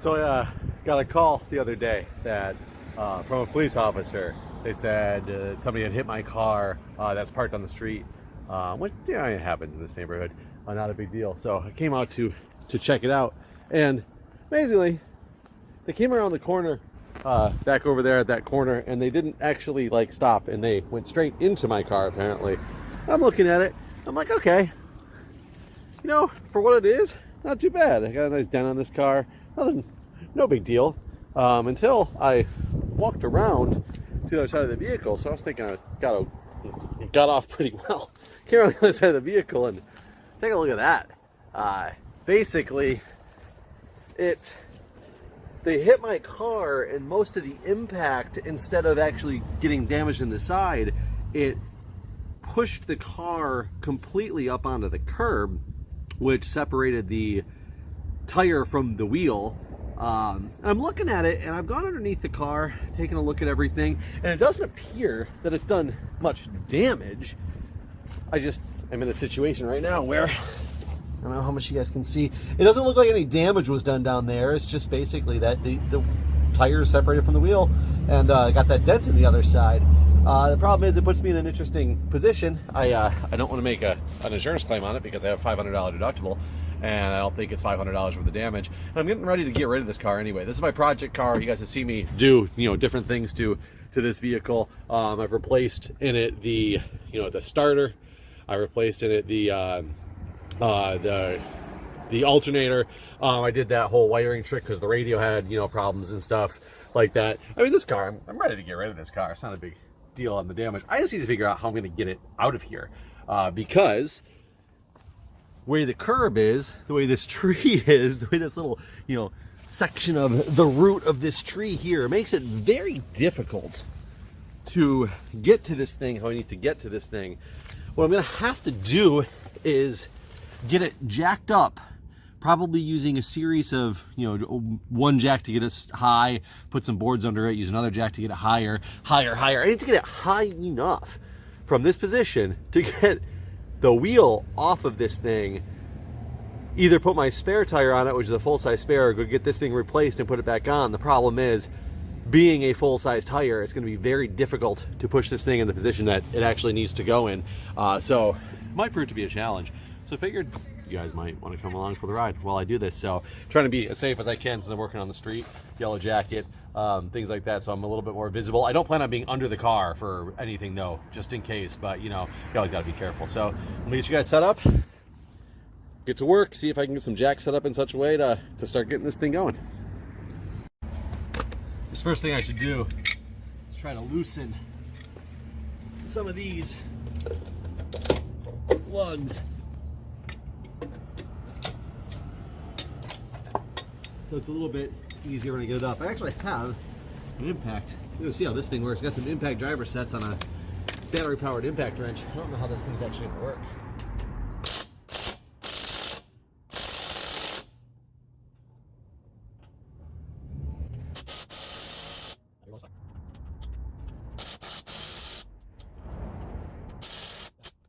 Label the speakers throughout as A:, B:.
A: So I got a call the other day that from a police officer. They said somebody had hit my car that's parked on the street, which it happens in this neighborhood. Not a big deal. So I came out to check it out, and amazingly, they came around the corner, back over there at that corner, and they didn't actually like stop, and they went straight into my car. Apparently, I'm looking at it. I'm like, okay, for what it is, not too bad. I got a nice dent on this car. Nothing, no big deal. Until I walked around to the other side of the vehicle, so I was thinking I got off pretty well. Came around the other side of the vehicle and take a look at that. Basically, they hit my car, and most of the impact, instead of actually getting damaged in the side, it pushed the car completely up onto the curb, which separated the tire from the wheel. I'm looking at it, and I've gone underneath the car, taking a look at everything, and it doesn't appear that it's done much damage. I'm in a situation right now where, I don't know how much you guys can see, it doesn't look like any damage was done down there. It's just basically that the tire is separated from the wheel, and got that dent in the other side. The problem is it puts me in an interesting position. I don't want to make an insurance claim on it because I have a $500 deductible, and I don't think it's $500 worth of damage. And I'm getting ready to get rid of this car anyway. This is my project car. You guys have seen me do different things to this vehicle. I've replaced in it the starter. I replaced in it the alternator. I did that whole wiring trick because the radio had problems and stuff like that. I mean, this car, I'm ready to get rid of this car. It's not a big deal on the damage. I just need to figure out how I'm going to get it out of here, because way the curb is, the way this tree is, the way this little section of the root of this tree here makes it very difficult to get to this thing how I need to get to this thing. What I'm going to have to do is get it jacked up, probably using a series of, one jack to get us high, put some boards under it, use another jack to get it higher. I need to get it high enough from this position to get the wheel off of this thing, either put my spare tire on it, which is a full-size spare, or go get this thing replaced and put it back on. The problem is, being a full-size tire, it's going to be very difficult to push this thing in the position that it actually needs to go in. So it might prove to be a challenge. So I figured you guys might want to come along for the ride while I do this. So trying to be as safe as I can since I'm working on the street, yellow jacket, things like that, so I'm a little bit more visible. I don't plan on being under the car for anything though, just in case, but you always got to be careful. So I'm gonna get you guys set up, get to work, see if I can get some jacks set up in such a way to start getting this thing going. This first thing I should do is try to loosen some of these lugs. So it's a little bit easier when I get it up. I actually have an impact. You're gonna see how this thing works. I got some impact driver sets on a battery powered impact wrench. I don't know how this thing's actually gonna work.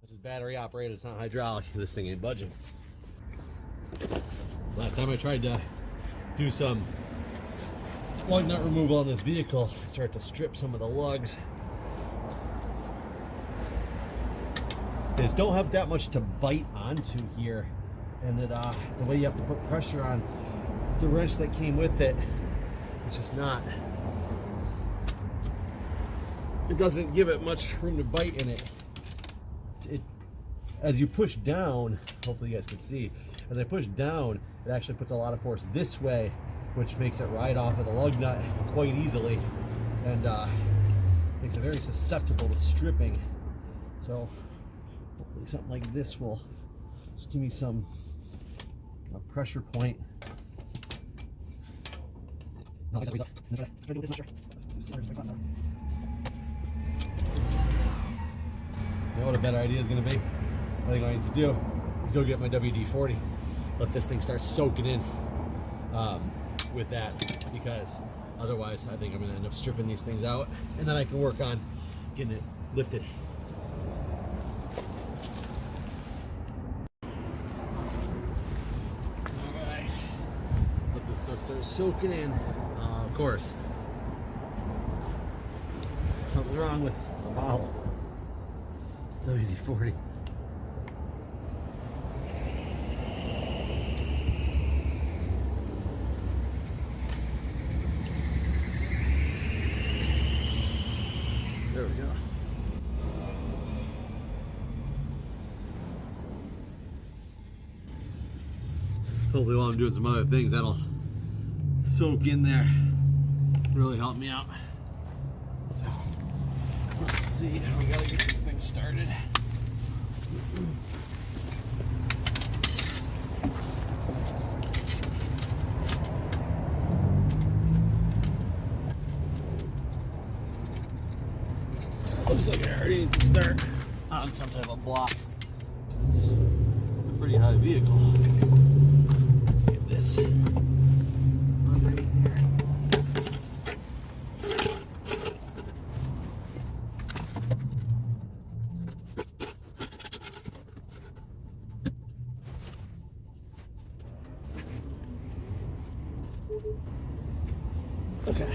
A: This is battery operated, it's not hydraulic. This thing ain't budging. Last time I tried to do some lug nut removal on this vehicle, I started to strip some of the lugs. These don't have that much to bite onto here, and the way you have to put pressure on the wrench that came with it, it's just not. It doesn't give it much room to bite in it. As you push down, hopefully you guys can see, as I push down, it actually puts a lot of force this way, which makes it ride off of the lug nut quite easily, and makes it very susceptible to stripping. So hopefully something like this will just give me some pressure point. You know what a better idea is going to be? I think what I need to do is go get my WD-40. Let this thing start soaking in with that, because otherwise I think I'm going to end up stripping these things out, and then I can work on getting it lifted. Alright, let this just start soaking in. Of course. Something wrong with the bottle. WD-40. There we go. Hopefully while I'm doing some other things, that'll soak in there. Really help me out. So, let's see how we gotta get this thing started. Looks like I already need to start on some type of block. It's a pretty high vehicle. Let's get this underneath here. Okay.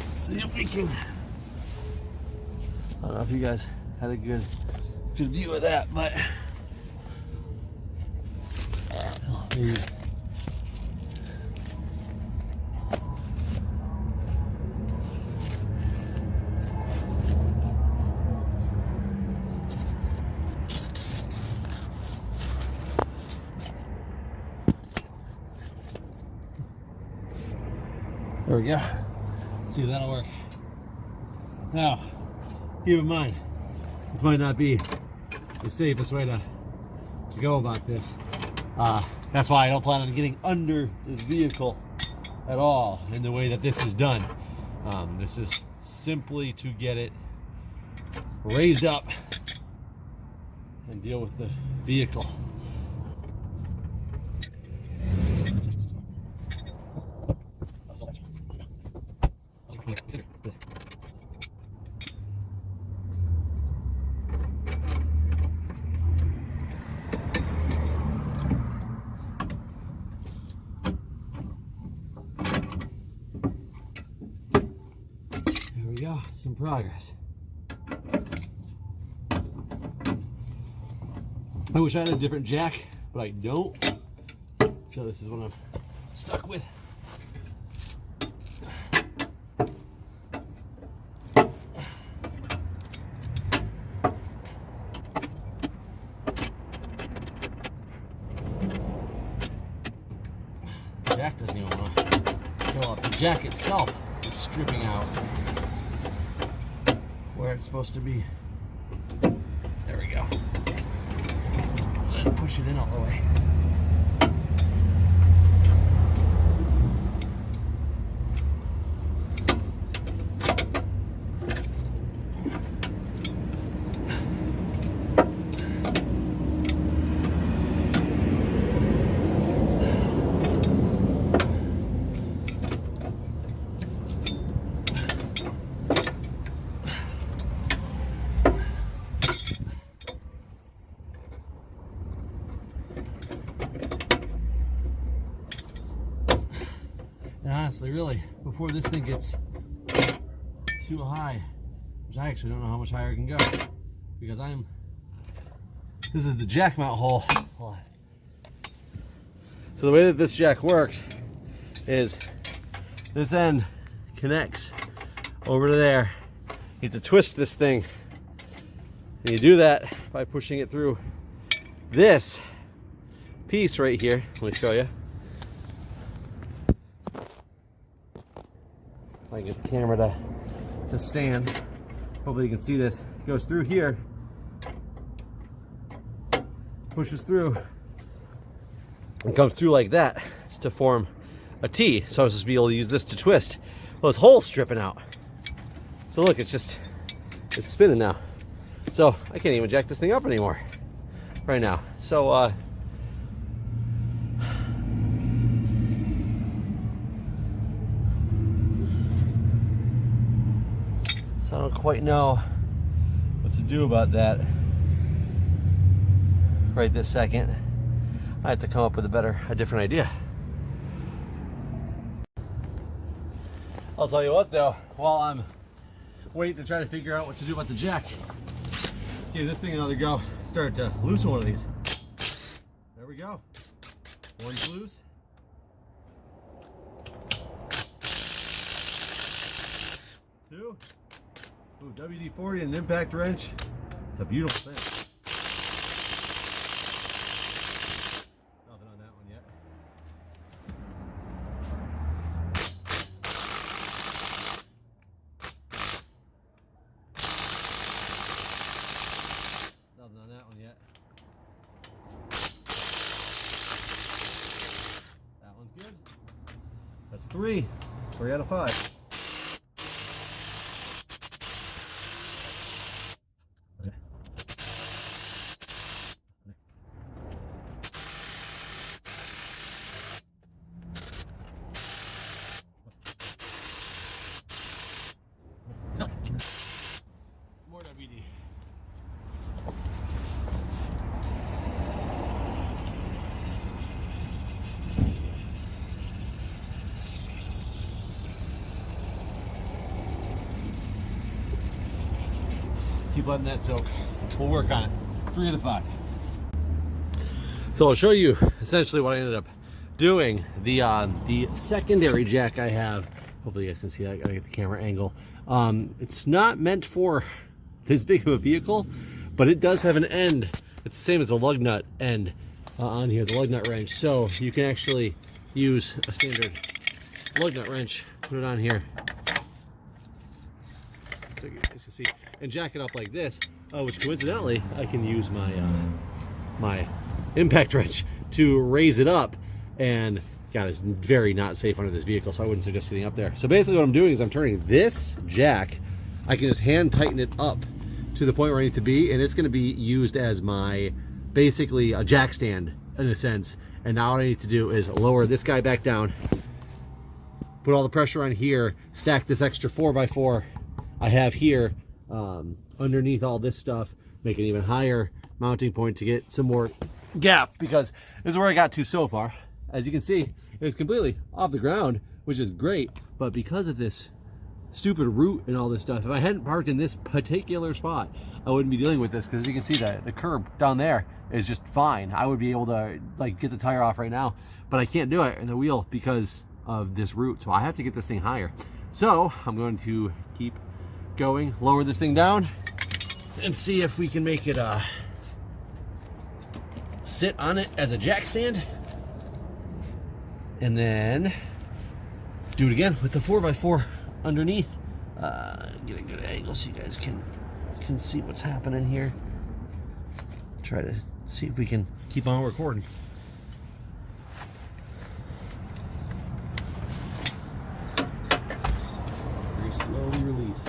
A: Let's see if we can. I don't know if you guys had a good view of that, but maybe. There we go. Let's see if that'll work. Now, keep in mind, this might not be the safest way to go about this. That's why I don't plan on getting under this vehicle at all in the way that this is done. This is simply to get it raised up and deal with the vehicle. Some progress. I wish I had a different jack, but I don't. So this is what I'm stuck with. The jack doesn't even want to go up. The jack itself is stripping out where it's supposed to be. There we go. And push it in all the way. And honestly, really, before this thing gets too high, which I actually don't know how much higher it can go, because this is the jack mount hole. Hold on. So the way that this jack works is this end connects over to there. You have to twist this thing, and you do that by pushing it through this piece right here. Let me show you. If I can get the camera to stand. Hopefully you can see this. It goes through here, pushes through, and comes through like that to form a T. So I was supposed to be able to use this to twist. Well, this hole's stripping out. So look, it's spinning now. So I can't even jack this thing up anymore right now. So so I don't quite know what to do about that right this second. I have to come up with a different idea. I'll tell you what though, while I'm waiting to try to figure out what to do about the jack, give this thing another go. Start to loosen one of these. There we go. One's loose. Two. Ooh, WD-40 and an impact wrench. It's a beautiful thing. Nothing on that one yet. Nothing on that one yet. That one's good. That's 3 out of 5. More WD. Keep letting that soak. We'll work on it. 3 out of 5. So I'll show you essentially what I ended up doing. The secondary jack I have. Hopefully you guys can see that. I gotta get the camera angle. It's not meant for this big of a vehicle, but it does have an end. It's the same as a lug nut end on here, the lug nut wrench. So you can actually use a standard lug nut wrench, put it on here, so you can see, and jack it up like this. Which coincidentally, I can use my my impact wrench to raise it up. And God, it's very not safe under this vehicle, so I wouldn't suggest getting up there. So basically what I'm doing is I'm turning this jack, I can just hand tighten it up to the point where I need to be, and it's gonna be used as my, basically a jack stand in a sense. And now what I need to do is lower this guy back down, put all the pressure on here, stack this extra 4x4 I have here underneath all this stuff, make an even higher mounting point to get some more gap, because this is where I got to so far. As you can see, it's completely off the ground, which is great, but because of this stupid root and all this stuff, if I hadn't parked in this particular spot, I wouldn't be dealing with this, because as you can see, the curb down there is just fine. I would be able to like get the tire off right now, but I can't do it in the wheel because of this root, so I have to get this thing higher. So I'm going to keep going, lower this thing down, and see if we can make it sit on it as a jack stand, and then do it again with the 4x4 underneath. Get a good angle so you guys can see what's happening here. Try to see if we can keep on recording. Very slowly release.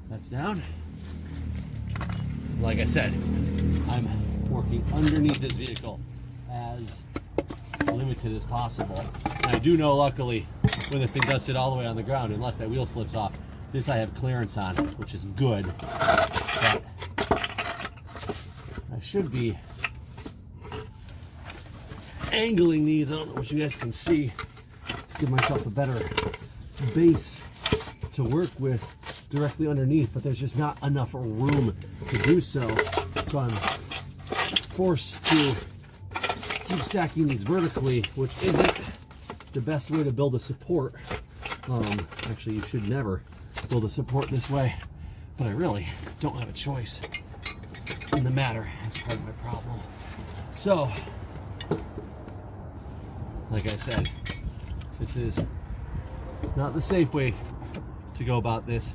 A: That's down. Like I said, I'm working underneath this vehicle as limited as possible. And I do know, luckily, when this thing does sit all the way on the ground, unless that wheel slips off, this I have clearance on, which is good. But I should be angling these, I don't know what you guys can see, to give myself a better base to work with directly underneath, but there's just not enough room to do so. So I'm forced to keep stacking these vertically, which isn't the best way to build a support. Actually, you should never build a support this way, but I really don't have a choice in the matter. That's part of my problem. So, like I said, this is not the safe way to go about this,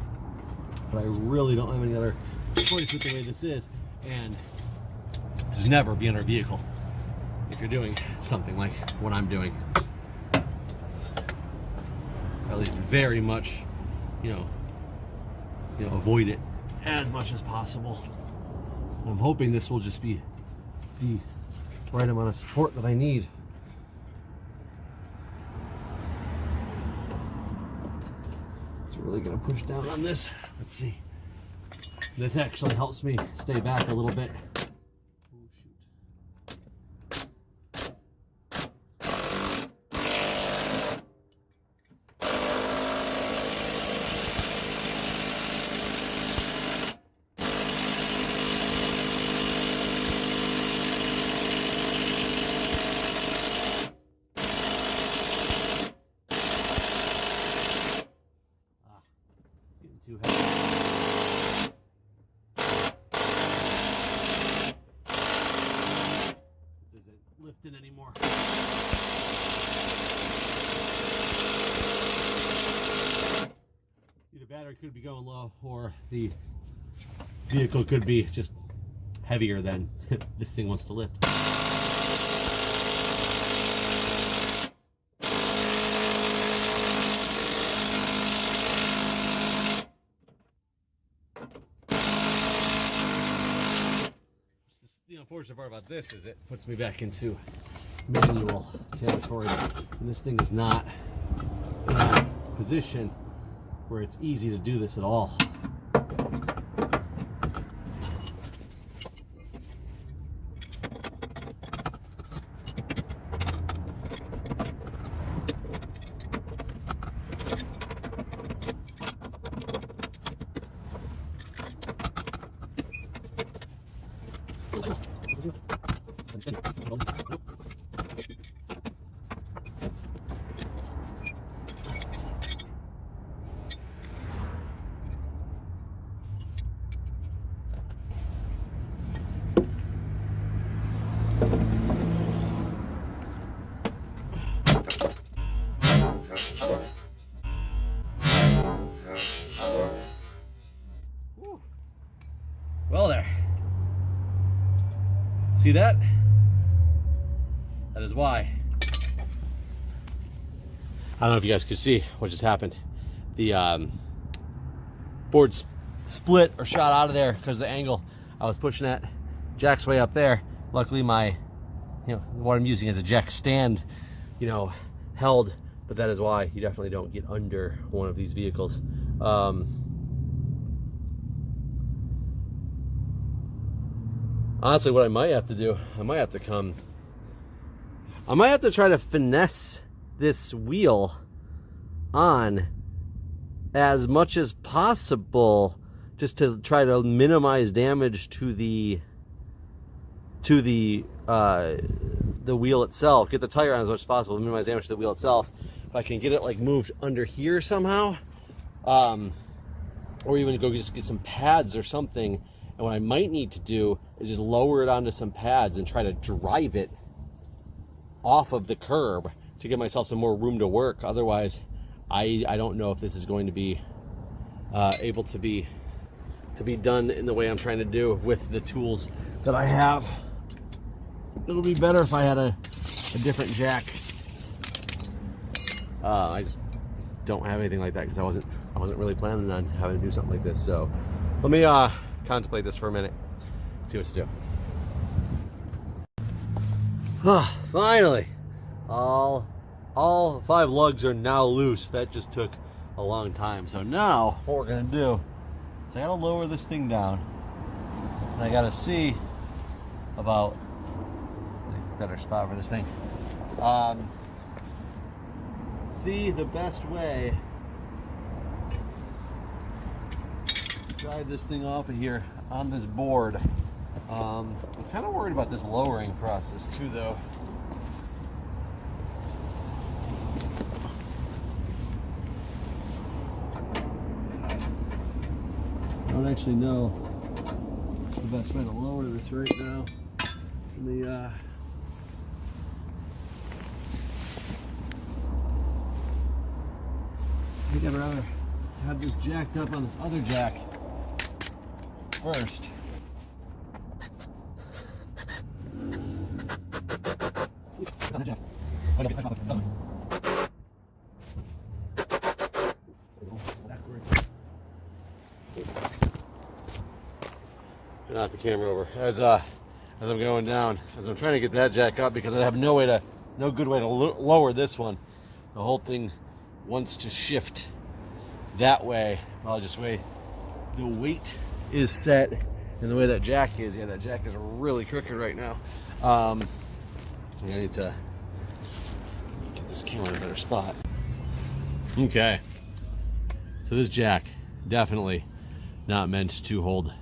A: but I really don't have any other choice with the way this is. And just never be in our vehicle if you're doing something like what I'm doing. Or at least very much, avoid it as much as possible. And I'm hoping this will just be the right amount of support that I need. It's really gonna push down on this. Let's see. This actually helps me stay back a little bit. Too heavy. This isn't lifting anymore. Either battery could be going low or the vehicle could be just heavier than this thing wants to lift. The unfortunate part about this is it puts me back into manual territory, and this thing is not in a position where it's easy to do this at all. Well, there. See that? That is why. I don't know if you guys could see what just happened. The board split or shot out of there because of the angle I was pushing at. Jack's way up there. Luckily my, what I'm using as a jack stand, held, but that is why you definitely don't get under one of these vehicles. Honestly, what I might have to do, I might have to try to finesse this wheel on as much as possible, just to try to minimize damage to the wheel itself. Get the tire on as much as possible, minimize damage to the wheel itself. If I can get it like moved under here somehow, or even go just get some pads or something. And what I might need to do is just lower it onto some pads and try to drive it off of the curb to give myself some more room to work. Otherwise, I don't know if this is going to be able to be done in the way I'm trying to do with the tools that I have. It would be better if I had a different jack. I just don't have anything like that because I wasn't really planning on having to do something like this. So let me contemplate this for a minute, see what to do. Finally, all 5 lugs are now loose. That just took a long time. So now what we're gonna do is I gotta lower this thing down, and I gotta see about a better spot for this thing. See the best way drive this thing off of here on this board. I'm kind of worried about this lowering process too, though. I don't actually know the best way to lower this right now. Let me I think I'd rather have this jacked up on this other jack first. Knock the camera over as I'm going down, as I'm trying to get that jack up, because I have no good way to lower this one. The whole thing wants to shift that way. I'll just weigh the weight is set and the way that jack is. Yeah, that jack is really crooked right now. I need to get this camera in a better spot. Okay, so this jack definitely not meant to hold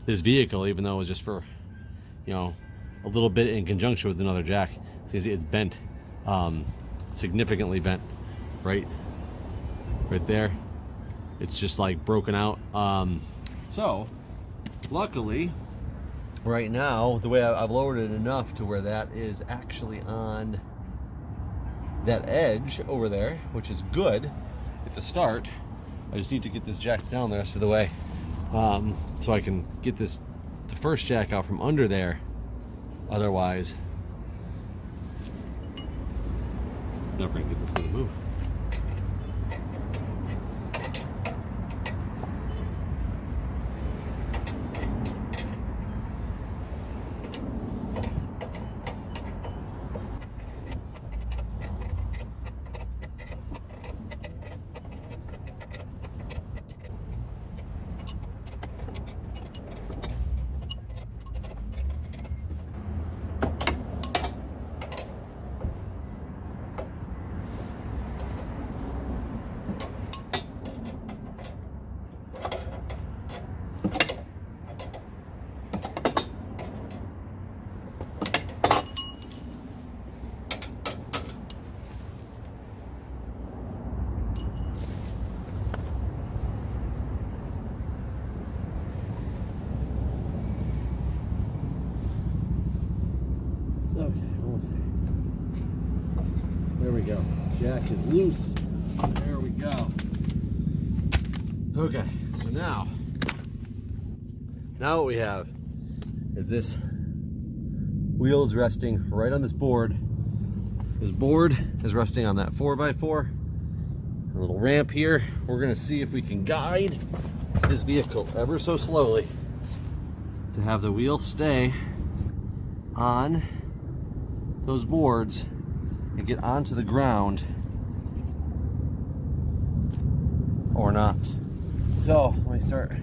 A: this vehicle, even though it was just for, you know, a little bit in conjunction with another jack. See, it's bent, significantly bent, right there. It's just like broken out. So luckily right now, the way I've lowered it enough to where that is actually on that edge over there, which is good. It's a start. I just need to get this jack down the rest of the way, so I can get the first jack out from under there. Otherwise, never gonna get this thing to move. There we go. Jack is loose. There we go. Okay, so now what we have is this wheel is resting right on this board. This board is resting on that 4x4. A little ramp here. We're gonna see if we can guide this vehicle ever so slowly to have the wheel stay on those boards and get onto the ground or not. So when we start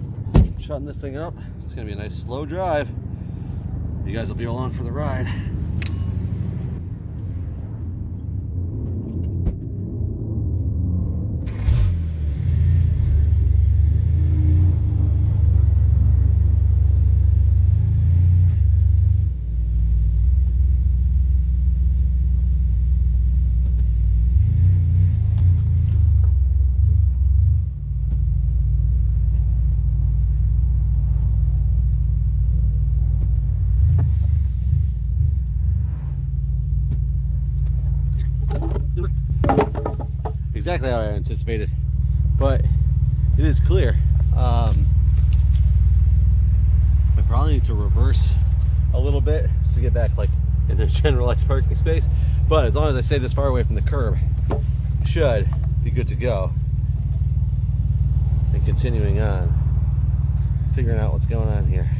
A: shutting this thing up, it's gonna be a nice slow drive. You guys will be along for the ride. Exactly how I anticipated, but it is clear. I probably need to reverse a little bit just to get back like in a generalized parking space, but as long as I stay this far away from the curb, should be good to go. And continuing on, figuring out what's going on here.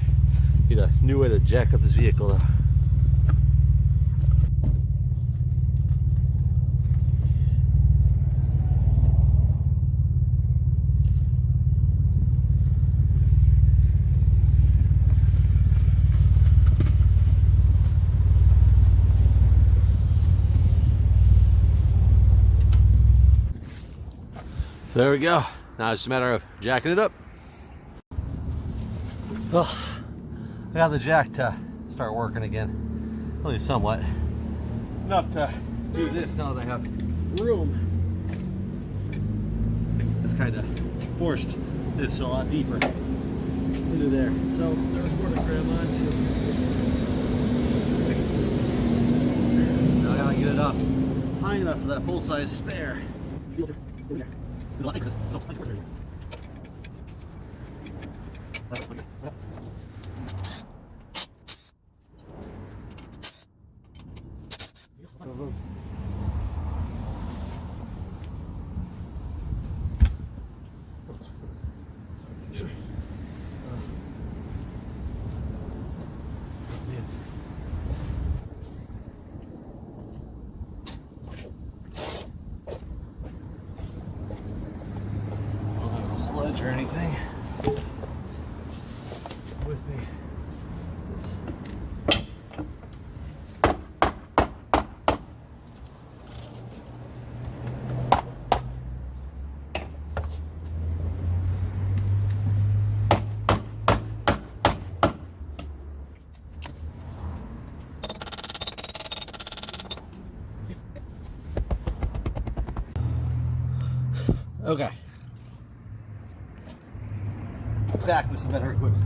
A: Need a new way to jack up this vehicle though. So there we go. Now it's just a matter of jacking it up. Well, I got the jack to start working again, at least somewhat. Enough to do this now that I have room. It's kind of forced this a lot deeper into there. So there's more to grab onto. Now I gotta get it up high enough for that full-size spare. There's lots of cars. No, lots of cars or anything. Okay. Back with some better equipment.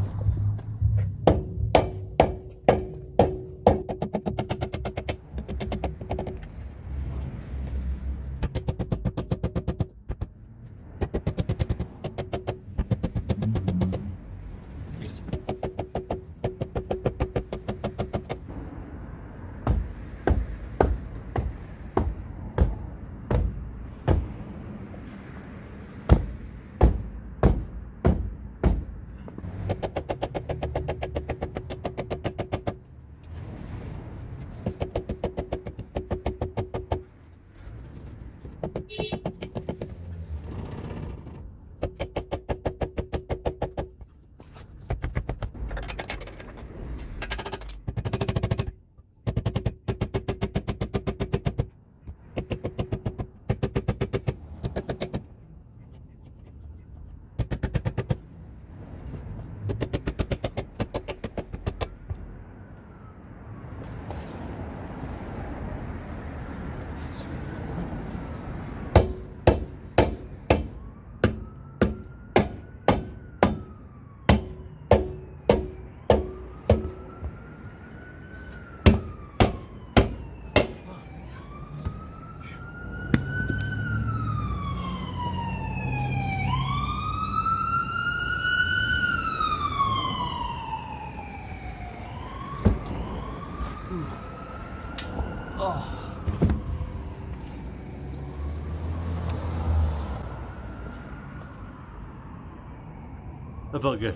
A: Oh. That felt good.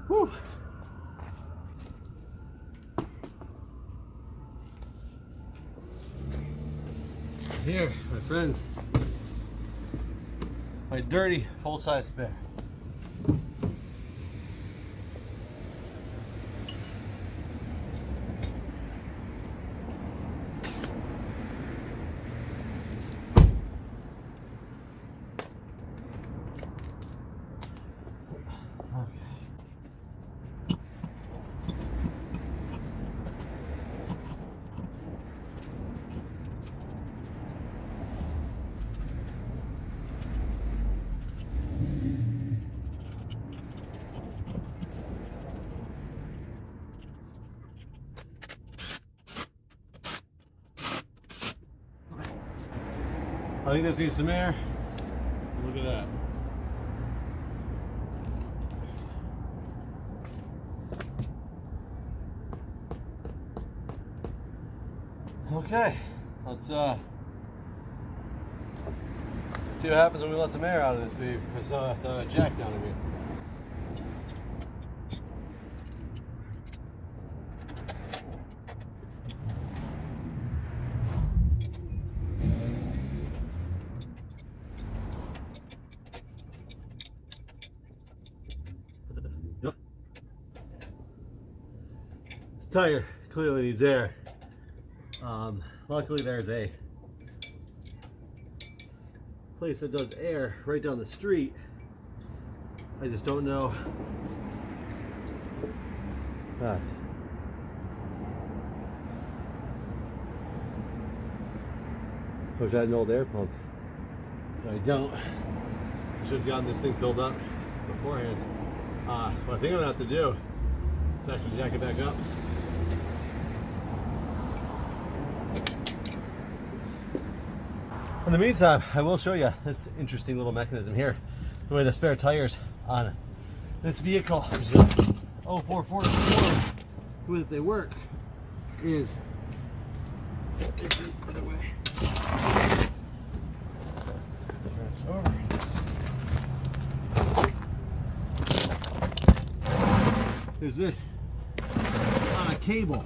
A: Whew. Here, my friends, my dirty full-size spare. I think this needs some air. Look at that. Okay, let's see what happens when we let some air out of this baby. I saw the jack down in here. Yep. This tire clearly needs air. Luckily there's a place that does air right down the street. I just don't know. Wish I had an old air pump. But I don't. I should have gotten this thing filled up beforehand. What I think I'm gonna have to do is actually jack it back up. In the meantime, I will show you this interesting little mechanism here. The way the spare tires on this vehicle, which is a 0444, the way that they work is the way. Over. There's this on a cable.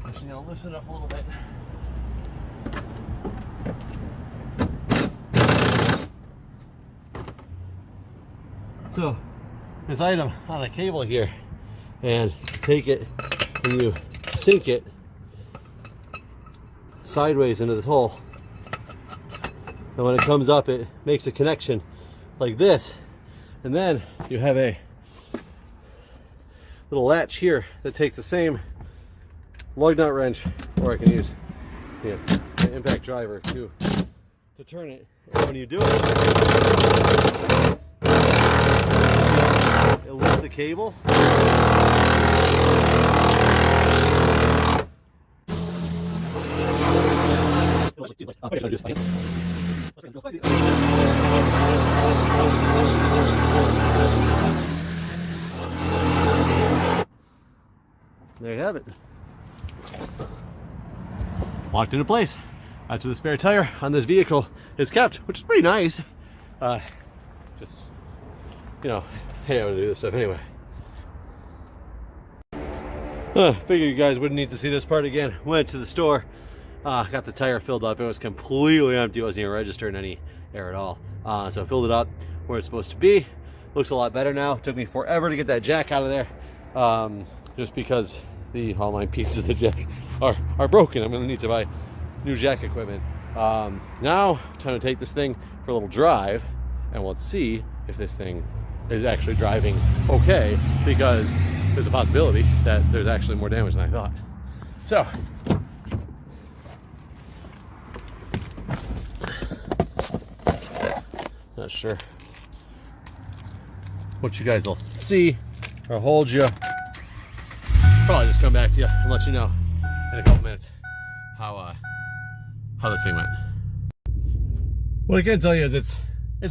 A: Actually, I'll listen up a little bit. So this item on a cable here, and take it and you sink it sideways into this hole, and when it comes up it makes a connection like this, and then you have a little latch here that takes the same lug nut wrench, or I can use an impact driver to to turn it. And when you do it, it lifts the cable. There you have it. Locked into place. That's where the spare tire on this vehicle is kept, which is pretty nice. Just, you know, hey, I would do this stuff anyway. Figured you guys wouldn't need to see this part again. Went to the store, got the tire filled up. It was completely empty. It wasn't even registering any air at all. So I filled it up where it's supposed to be. Looks a lot better now. It took me forever to get that jack out of there, just because all my pieces of the jack are broken. I'm going to need to buy new jack equipment. Now, time to take this thing for a little drive, and let's see if this thing is actually driving okay, because there's a possibility that there's actually more damage than I thought. So, not sure what you guys will see or hold you. Probably just come back to you and let you know in a couple minutes how this thing went. What I can tell you is it's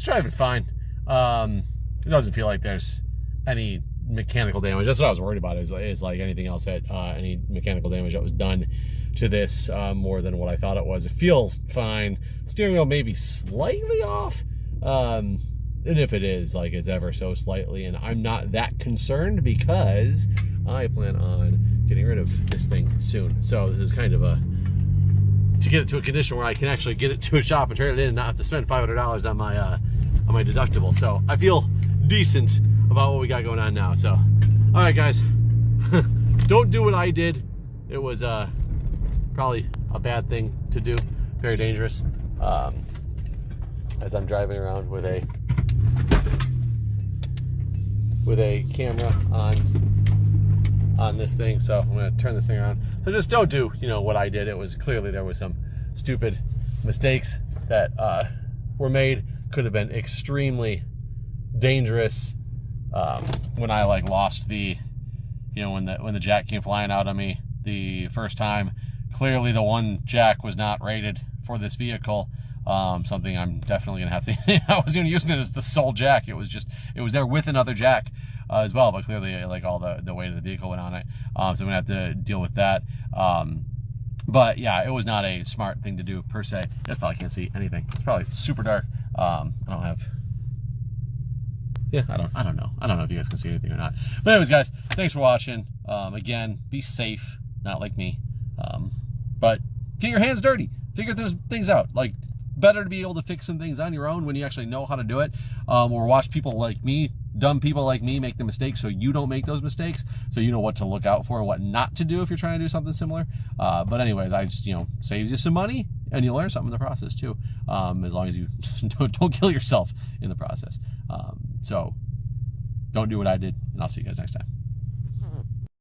A: driving fine. It doesn't feel like there's any mechanical damage. That's what I was worried about. Is like anything else that any mechanical damage that was done to this more than what I thought it was. It feels fine. Steering wheel maybe slightly off, and if it is, like, it's ever so slightly, and I'm not that concerned because I plan on getting rid of this thing soon. So this is kind of to get it to a condition where I can actually get it to a shop and trade it in and not have to spend $500 on my deductible. So I feel decent about what we got going on now. So, all right, guys, don't do what I did. It was probably a bad thing to do, very dangerous. As I'm driving around with a camera on this thing, so I'm going to turn this thing around. So just don't do, what I did. It was clearly there was some stupid mistakes that were made. Could have been extremely dangerous. When I lost the, when the jack came flying out on me the first time, clearly the one jack was not rated for this vehicle. Something I'm definitely gonna have to. I wasn't even using it as the sole jack. It was there with another jack as well, but clearly all the weight of the vehicle went on it. So I'm gonna have to deal with that. But yeah, it was not a smart thing to do per se. I probably can't see anything. It's probably super dark. I don't know. I don't know if you guys can see anything or not. But anyways, guys, thanks for watching. Again, be safe, not like me. But get your hands dirty. Figure those things out. Better to be able to fix some things on your own when you actually know how to do it, or watch people like me, dumb people like me, make the mistakes so you don't make those mistakes, so you know what to look out for and what not to do if you're trying to do something similar. But anyways, I just, saves you some money, and you learn something in the process too, as long as you don't kill yourself in the process. So don't do what I did, and I'll see you guys next time.